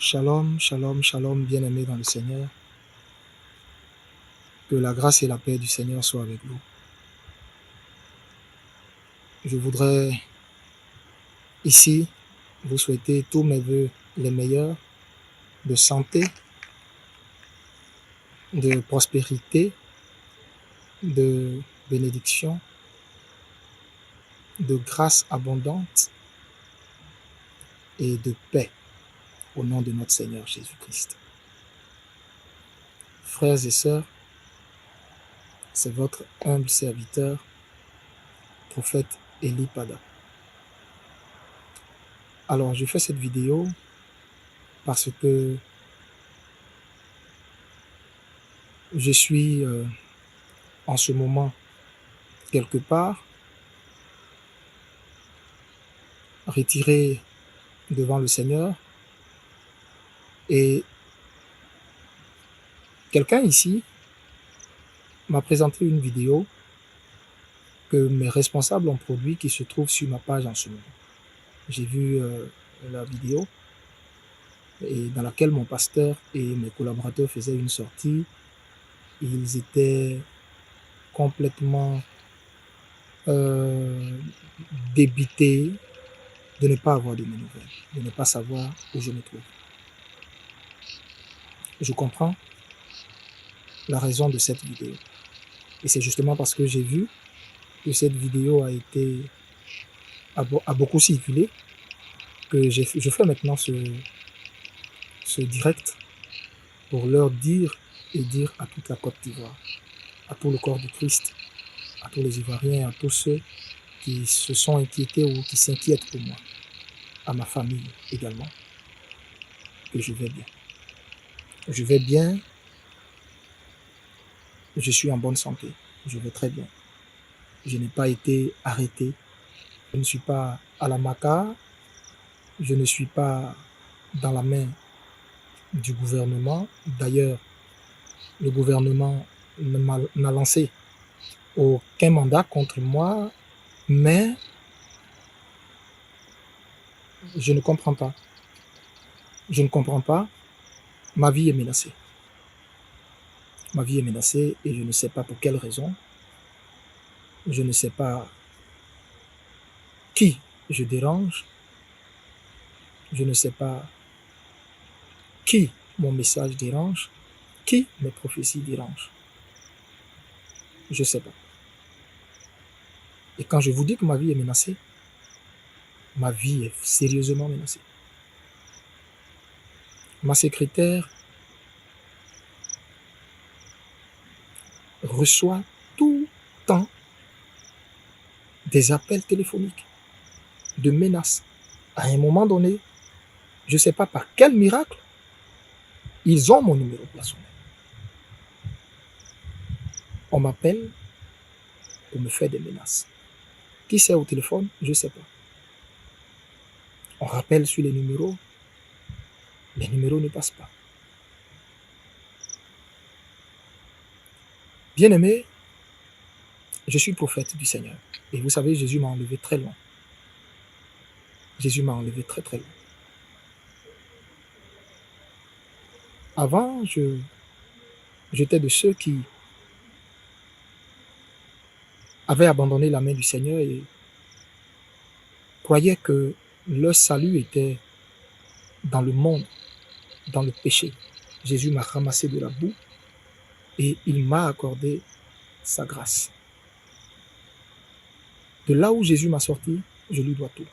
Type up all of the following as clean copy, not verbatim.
Shalom, shalom, shalom, bien-aimés dans le Seigneur. Que la grâce et la paix du Seigneur soient avec vous. Je voudrais ici vous souhaiter tous mes vœux les meilleurs de santé, de prospérité, de bénédiction, de grâce abondante et de paix au nom de notre Seigneur Jésus-Christ. Frères et sœurs, c'est votre humble serviteur, prophète Eli Pada. Alors, je fais cette vidéo parce que je suis en ce moment quelque part retiré devant le Seigneur et quelqu'un ici m'a présenté une vidéo que mes responsables ont produit qui se trouve sur ma page en ce moment. J'ai vu la vidéo et dans laquelle mon pasteur et mes collaborateurs faisaient une sortie. Ils étaient complètement débités de ne pas avoir de mes nouvelles, de ne pas savoir où je me trouve. Je comprends la raison de cette vidéo. Et c'est justement parce que j'ai vu que cette vidéo a beaucoup circulé que je fais maintenant ce direct pour leur dire et dire à toute la Côte d'Ivoire, à tout le corps de Christ, à tous les Ivoiriens, à tous ceux qui se sont inquiétés ou qui s'inquiètent pour moi, à ma famille également, que je vais bien. Je vais bien, je suis en bonne santé, je vais très bien. Je n'ai pas été arrêté, je ne suis pas à la Maca, je ne suis pas dans la main du gouvernement. D'ailleurs, le gouvernement n'a lancé aucun mandat contre moi, mais je ne comprends pas. Je ne comprends pas. Ma vie est menacée. Ma vie est menacée et je ne sais pas pour quelle raison. Je ne sais pas qui je dérange. Je ne sais pas qui mon message dérange, qui mes prophéties dérangent. Je ne sais pas. Et quand je vous dis que ma vie est menacée, ma vie est sérieusement menacée. Ma secrétaire reçoit tout le temps des appels téléphoniques de menaces. À un moment donné, je ne sais pas par quel miracle, ils ont mon numéro personnel. On m'appelle pour me faire des menaces. Qui c'est au téléphone? Je ne sais pas. On rappelle sur les numéros ne passent pas. Bien-aimé, je suis prophète du Seigneur. Et vous savez, Jésus m'a enlevé très loin. Jésus m'a enlevé très très loin. Avant, j'étais de ceux qui avaient abandonné la main du Seigneur et croyaient que leur salut était dans le monde, dans le péché. Jésus m'a ramassé de la boue et il m'a accordé sa grâce. De là où Jésus m'a sorti, je lui dois tout.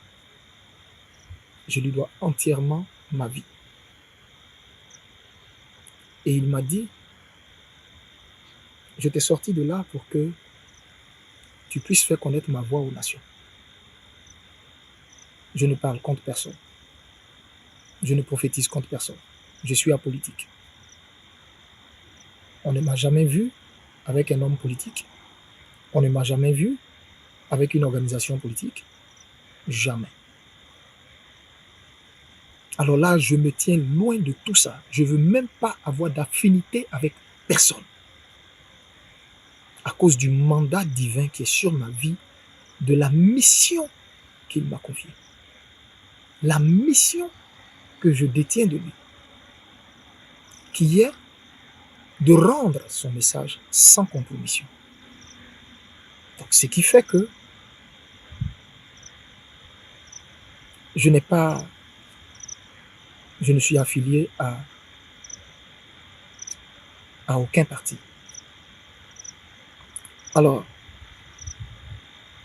Je lui dois entièrement ma vie. Et il m'a dit, je t'ai sorti de là pour que tu puisses faire connaître ma voix aux nations. Je ne parle contre personne. Je ne prophétise contre personne. Je suis apolitique. On ne m'a jamais vu avec un homme politique. On ne m'a jamais vu avec une organisation politique. Jamais. Alors là, je me tiens loin de tout ça. Je ne veux même pas avoir d'affinité avec personne. À cause du mandat divin qui est sur ma vie, de la mission qu'il m'a confiée. La mission que je détiens de lui. qui est de rendre son message sans compromission. Donc, ce qui fait que je ne suis affilié à aucun parti. Alors,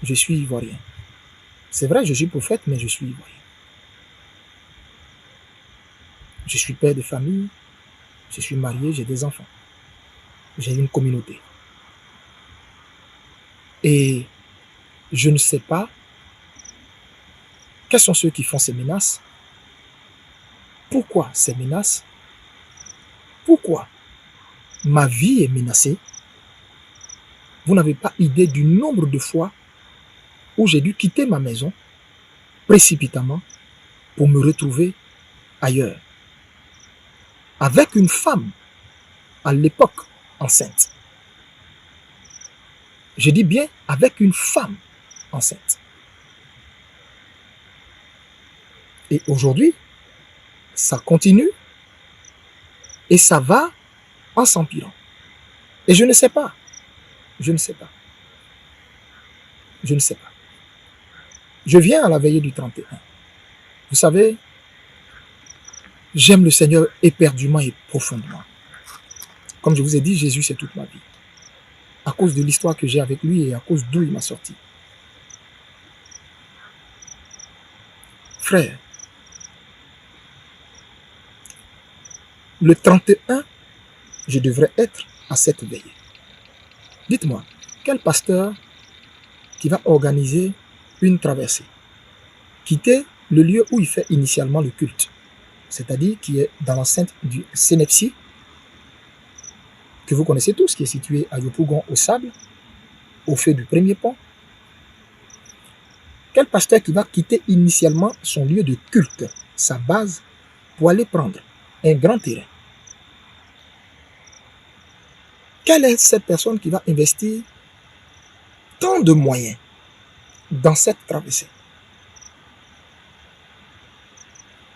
je suis ivoirien. C'est vrai, je suis prophète, mais je suis ivoirien. Je suis père de famille, je suis marié, j'ai des enfants. J'ai une communauté. Et je ne sais pas quels sont ceux qui font ces menaces. Pourquoi ces menaces? Pourquoi ma vie est menacée? Vous n'avez pas idée du nombre de fois où j'ai dû quitter ma maison précipitamment pour me retrouver ailleurs. Avec une femme, à l'époque, enceinte. Je dis bien avec une femme enceinte. Et aujourd'hui, ça continue et ça va en s'empirant. Et je ne sais pas. Je ne sais pas. Je ne sais pas. Je viens à la veillée du 31. Vous savez, j'aime le Seigneur éperdument et profondément. Comme je vous ai dit, Jésus, c'est toute ma vie. À cause de l'histoire que j'ai avec lui et à cause d'où il m'a sorti. Frère, le 31, je devrais être à cette veillée. Dites-moi, quel pasteur qui va organiser une traversée, quitter le lieu où il fait initialement le culte, c'est-à-dire qui est dans l'enceinte du Sénepsi, que vous connaissez tous, qui est situé à Yopougon au Sable, au feu du premier pont. Quel pasteur qui va quitter initialement son lieu de culte, sa base, pour aller prendre un grand terrain? Quelle est cette personne qui va investir tant de moyens dans cette traversée?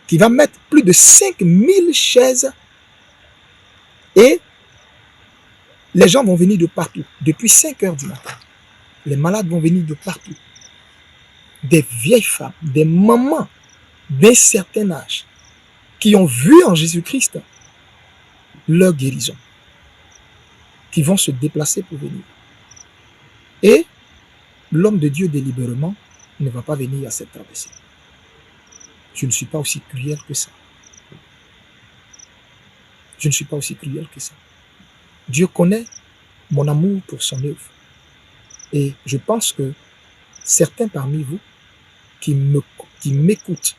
Qui va mettre plus de 5000 chaises et les gens vont venir de partout, depuis 5 heures du matin. Les malades vont venir de partout. Des vieilles femmes, des mamans d'un certain âge qui ont vu en Jésus-Christ leur guérison, qui vont se déplacer pour venir. Et l'homme de Dieu délibérément ne va pas venir à cette traversée. Je ne suis pas aussi cruel que ça. Je ne suis pas aussi cruel que ça. Dieu connaît mon amour pour son œuvre. Et je pense que certains parmi vous qui m'écoutent,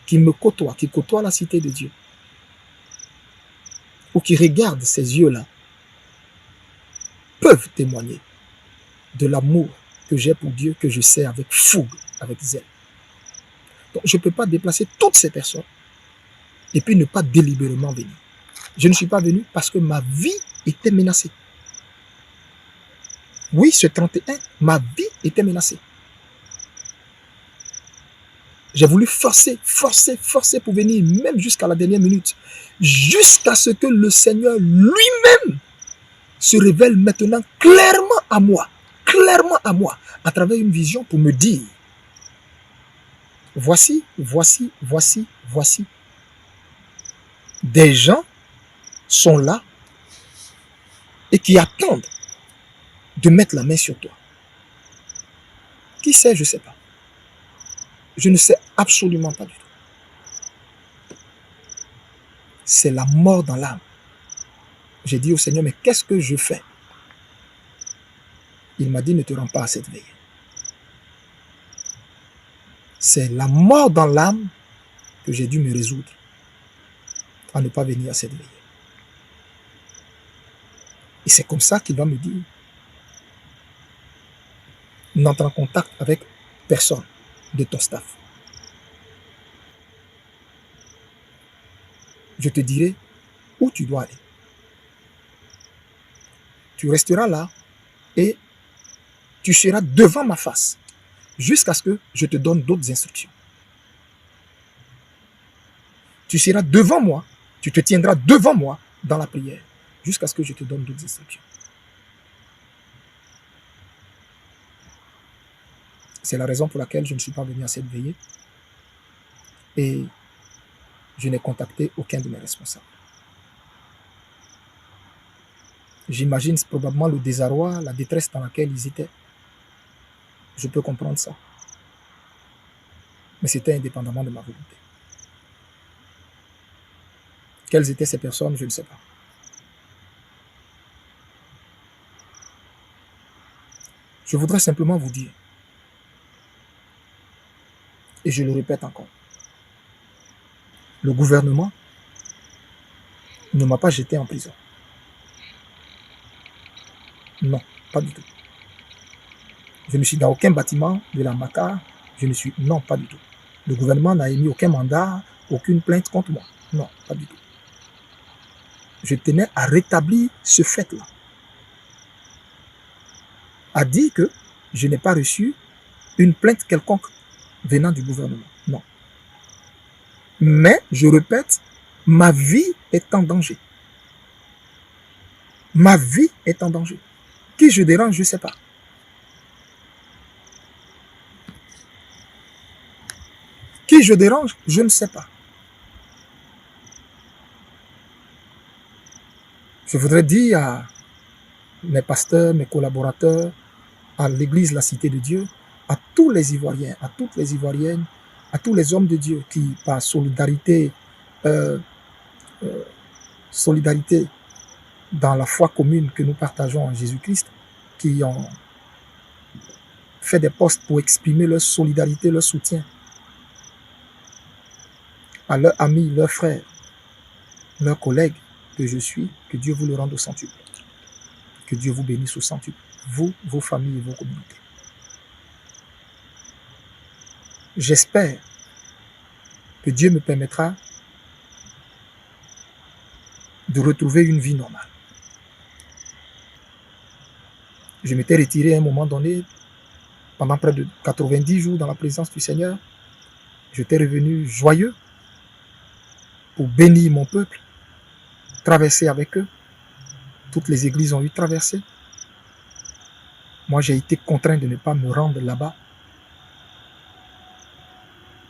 qui me côtoient, qui côtoient la cité de Dieu, ou qui regardent ces yeux-là, peuvent témoigner de l'amour que j'ai pour Dieu, que je sers avec fougue, avec zèle. Donc je ne peux pas déplacer toutes ces personnes et puis ne pas délibérément venir. Je ne suis pas venu parce que ma vie était menacée. Oui, ce 31, ma vie était menacée. J'ai voulu forcer pour venir, même jusqu'à la dernière minute, jusqu'à ce que le Seigneur lui-même se révèle maintenant clairement à moi, à travers une vision pour me dire, voici, des gens sont là et qui attendent de mettre la main sur toi. Qui sait, je ne sais pas. Je ne sais absolument pas du tout. C'est la mort dans l'âme. J'ai dit au Seigneur, mais qu'est-ce que je fais? Il m'a dit, ne te rends pas à cette veille. C'est la mort dans l'âme que j'ai dû me résoudre à ne pas venir à cette veille. Et c'est comme ça qu'il va me dire, n'entre en contact avec personne de ton staff. Je te dirai où tu dois aller. Tu resteras là et tu seras devant ma face jusqu'à ce que je te donne d'autres instructions. Tu seras devant moi, Tu te tiendras devant moi dans la prière jusqu'à ce que je te donne d'autres instructions. C'est la raison pour laquelle je ne suis pas venu à cette veillée et je n'ai contacté aucun de mes responsables. J'imagine probablement le désarroi, la détresse dans laquelle ils étaient. Je peux comprendre ça. Mais c'était indépendamment de ma volonté. Quelles étaient ces personnes, je ne sais pas. Je voudrais simplement vous dire, et je le répète encore, le gouvernement ne m'a pas jeté en prison. Non, pas du tout. Je ne suis dans aucun bâtiment de la MACA. Non, pas du tout. Le gouvernement n'a émis aucun mandat, aucune plainte contre moi. Non, pas du tout. Je tenais à rétablir ce fait-là. À dire que je n'ai pas reçu une plainte quelconque venant du gouvernement. Non. Mais, je répète, ma vie est en danger. Ma vie est en danger. Qui je dérange, je ne sais pas. Qui je dérange, je ne sais pas. Je voudrais dire à mes pasteurs, mes collaborateurs, à l'église La Cité de Dieu, à tous les Ivoiriens, à toutes les Ivoiriennes, à tous les hommes de Dieu qui, par solidarité dans la foi commune que nous partageons en Jésus-Christ, qui ont fait des postes pour exprimer leur solidarité, leur soutien à leurs amis, leurs frères, leurs collègues que je suis, que Dieu vous le rende au centuple. Que Dieu vous bénisse au centuple, vous, vos familles et vos communautés. J'espère que Dieu me permettra de retrouver une vie normale. Je m'étais retiré à un moment donné, pendant près de 90 jours dans la présence du Seigneur. J'étais revenu joyeux pour bénir mon peuple, traverser avec eux. Toutes les églises ont eu traversé. Moi, j'ai été contraint de ne pas me rendre là-bas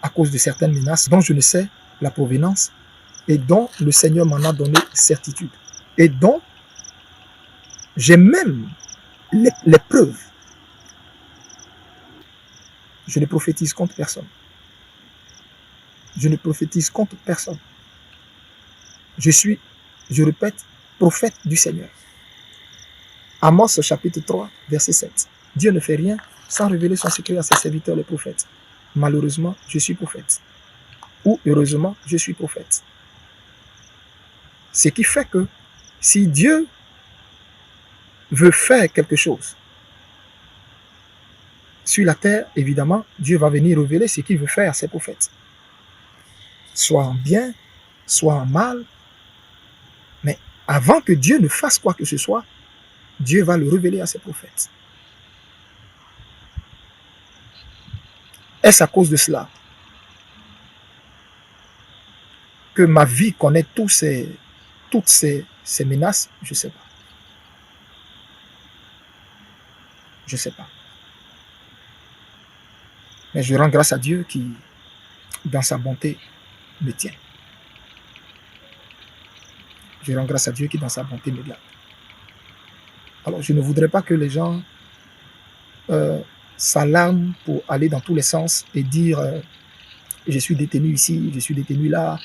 à cause de certaines menaces dont je ne sais la provenance et dont le Seigneur m'en a donné certitude. Et dont j'ai même les preuves. Je ne prophétise contre personne. Je ne prophétise contre personne. Je suis, je répète, prophète du Seigneur. Amos chapitre 3, verset 7. Dieu ne fait rien sans révéler son secret à ses serviteurs les prophètes. Malheureusement, je suis prophète. Ou heureusement, je suis prophète. Ce qui fait que si Dieu veut faire quelque chose sur la terre, évidemment, Dieu va venir révéler ce qu'il veut faire à ses prophètes. Soit en bien, soit en mal. Mais avant que Dieu ne fasse quoi que ce soit, Dieu va le révéler à ses prophètes. Est-ce à cause de cela que ma vie connaît toutes ces menaces? Je ne sais pas. Je ne sais pas. Mais je rends grâce à Dieu qui, dans sa bonté, me tient. Je rends grâce à Dieu qui, dans sa bonté, me garde. Alors, je ne voudrais pas que les gens s'alarment pour aller dans tous les sens et dire je suis détenu ici, je suis détenu là,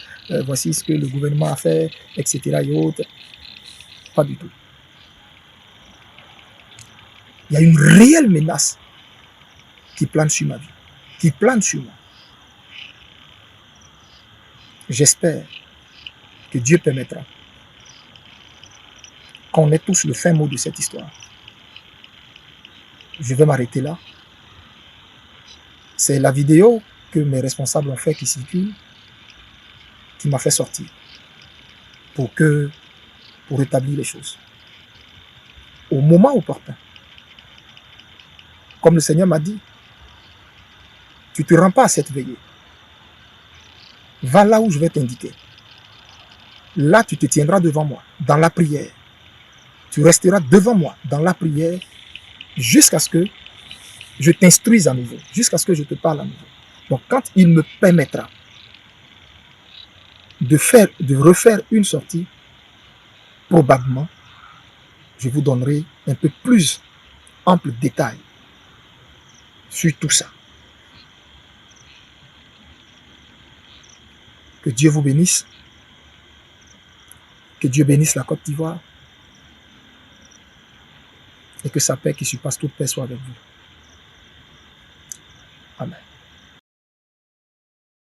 voici ce que le gouvernement a fait, etc. et autres. Pas du tout. Il y a une réelle menace qui plane sur ma vie, qui plane sur moi. J'espère que Dieu permettra qu'on ait tous le fin mot de cette histoire. Je vais m'arrêter là. C'est la vidéo que mes responsables ont fait qui circule, qui m'a fait sortir pour rétablir les choses. Au moment opportun, comme le Seigneur m'a dit, tu ne te rends pas à cette veillée. Va là où je vais t'indiquer. Là, tu te tiendras devant moi, dans la prière. Tu resteras devant moi, dans la prière, jusqu'à ce que je t'instruise à nouveau, jusqu'à ce que je te parle à nouveau. Donc, quand il me permettra de refaire une sortie, probablement, je vous donnerai un peu plus ample détail sur tout ça. Que Dieu vous bénisse. Que Dieu bénisse la Côte d'Ivoire. Et que sa paix qui surpasse toute paix soit avec vous.